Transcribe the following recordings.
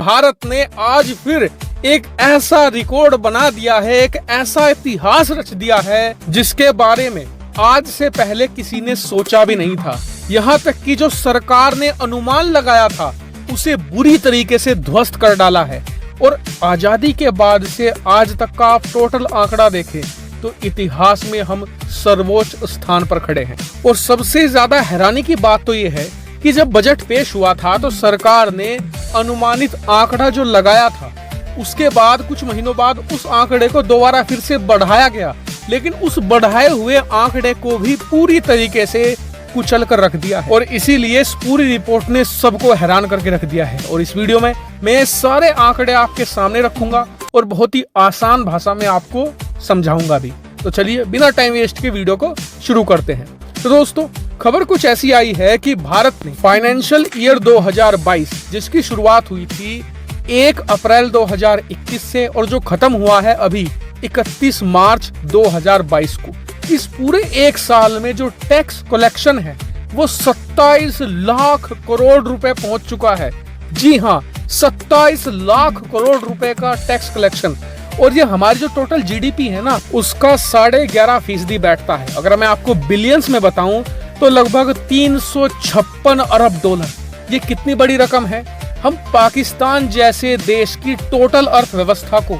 भारत ने आज फिर एक ऐसा रिकॉर्ड बना दिया है, एक ऐसा इतिहास रच दिया है जिसके बारे में आज से पहले किसी ने सोचा भी नहीं था। यहाँ तक कि जो सरकार ने अनुमान लगाया था उसे बुरी तरीके से ध्वस्त कर डाला है। और आजादी के बाद से आज तक का आप टोटल आंकड़ा देखें तो इतिहास में हम सर्वोच्च स्थान पर खड़े हैं। और सबसे ज्यादा हैरानी की बात तो ये है कि जब बजट पेश हुआ था तो सरकार ने अनुमानित आंकड़ा जो लगाया था उसके बाद कुछ महीनों बाद उस आंकड़े को दोबारा फिर से बढ़ाया गया, लेकिन उस बढ़ाए हुए आंकड़े को भी पूरी तरीके से कुचल कर रख दिया है। और इसीलिए इस पूरी रिपोर्ट ने सबको हैरान करके रख दिया है। और इस वीडियो में मैं सारे आंकड़े आपके सामने रखूंगा और बहुत ही आसान भाषा में आपको समझाऊंगा भी। तो चलिए बिना टाइम वेस्ट के वीडियो को शुरू करते हैं। तो दोस्तों, खबर कुछ ऐसी आई है कि भारत ने फाइनेंशियल ईयर 2022 जिसकी शुरुआत हुई थी 1 अप्रैल 2021 से और जो खत्म हुआ है अभी 31 मार्च 2022 को, इस पूरे एक साल में जो टैक्स कलेक्शन है वो 27 लाख करोड़ रुपए पहुंच चुका है। जी हाँ, 27 लाख करोड़ रुपए का टैक्स कलेक्शन। और ये हमारी जो टोटल जीडीपी है ना उसका 11.5% बैठता है। अगर मैं आपको बिलियंस में बताऊं तो लगभग 356 अरब डॉलर। ये कितनी बड़ी रकम है। हम पाकिस्तान जैसे देश की टोटल अर्थव्यवस्था को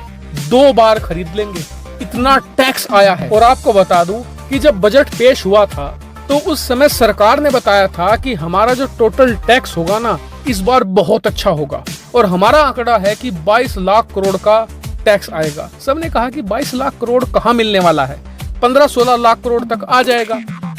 2 बार खरीद लेंगे, इतना टैक्स आया है। और आपको बता दूं कि जब बजट पेश हुआ था तो उस समय सरकार ने बताया था कि हमारा जो टोटल टैक्स होगा ना इस बार बहुत अच्छा होगा। और हमारा आंकड़ा है कि 22 लाख करोड़ का टैक्स आएगा। सबने कहा कि 22 लाख करोड़ कहाँ मिलने वाला है, 15-16 लाख करोड़ तक आ जाएगा।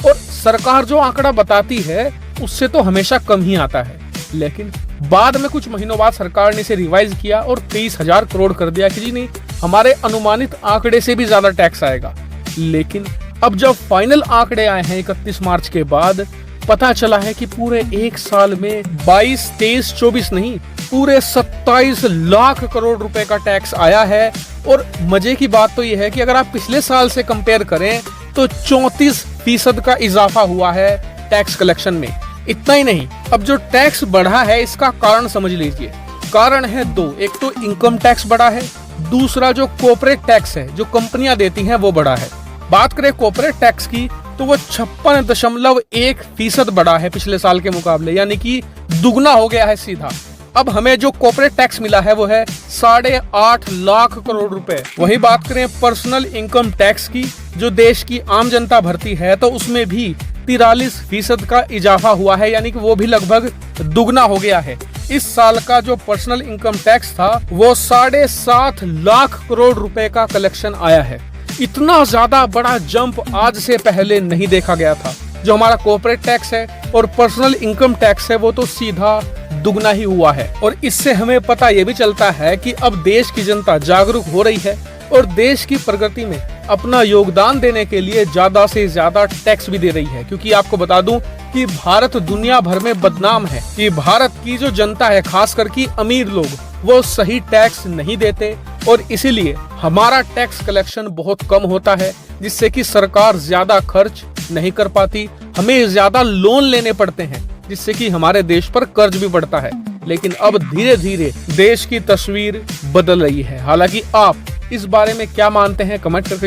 और सरकार जो आंकड़ा बताती है उससे तो हमेशा कम ही आता है। लेकिन बाद में कुछ महीनों बाद सरकार ने इसे रिवाइज किया और 23,000 करोड़ कर दिया कि जी नहीं, हमारे अनुमानित आंकड़े से भी ज्यादा टैक्स आएगा। लेकिन अब जब फाइनल आंकड़े आए हैं 31 मार्च के बाद, पता चला है कि पूरे एक साल में 22, 23, 24 नहीं, पूरे 27 लाख करोड़ रुपए का टैक्स आया है। और मजे की बात तो यह है कि अगर आप पिछले साल से कंपेयर करें तो 34% का इजाफा हुआ है टैक्स कलेक्शन में। इतना ही नहीं, अब जो टैक्स बढ़ा है इसका कारण समझ लीजिए। कारण है 2, एक तो इनकम टैक्स बढ़ा है, दूसरा जो कॉर्पोरेट टैक्स है जो कंपनियां देती हैं वो बढ़ा है। बात करें कॉर्पोरेट टैक्स की तो वो 56.1% बढ़ा है पिछले साल के मुकाबले, यानी कि दुगना हो गया है सीधा। अब हमें जो कॉर्पोरेट टैक्स मिला है वो है 8.5 लाख करोड़ रुपए। वही बात करें पर्सनल इनकम टैक्स की जो देश की आम जनता भरती है तो उसमें भी 43% का इजाफा हुआ है, यानी कि वो भी लगभग दुगना हो गया है। इस साल का जो पर्सनल इनकम टैक्स था वो 7.5 लाख करोड़ रुपए का कलेक्शन आया है। इतना ज्यादा बड़ा जंप आज से पहले नहीं देखा गया था। जो हमारा कॉर्पोरेट टैक्स है और पर्सनल इनकम टैक्स है वो तो सीधा दुगना ही हुआ है। और इससे हमें पता ये भी चलता है कि अब देश की जनता जागरूक हो रही है और देश की प्रगति में अपना योगदान देने के लिए ज्यादा से ज्यादा टैक्स भी दे रही है। क्योंकि आपको बता दूं कि भारत दुनिया भर में बदनाम है कि भारत की जो जनता है, खास करके अमीर लोग, वो सही टैक्स नहीं देते और इसीलिए हमारा टैक्स कलेक्शन बहुत कम होता है, जिससे कि सरकार ज्यादा खर्च नहीं कर पाती। हमें ज्यादा लोन लेने पड़ते हैं जिससे कि हमारे देश पर कर्ज भी बढ़ता है। लेकिन अब धीरे धीरे देश की तस्वीर बदल रही है। हालांकि आप इस बारे में क्या मानते हैं कमेंट करके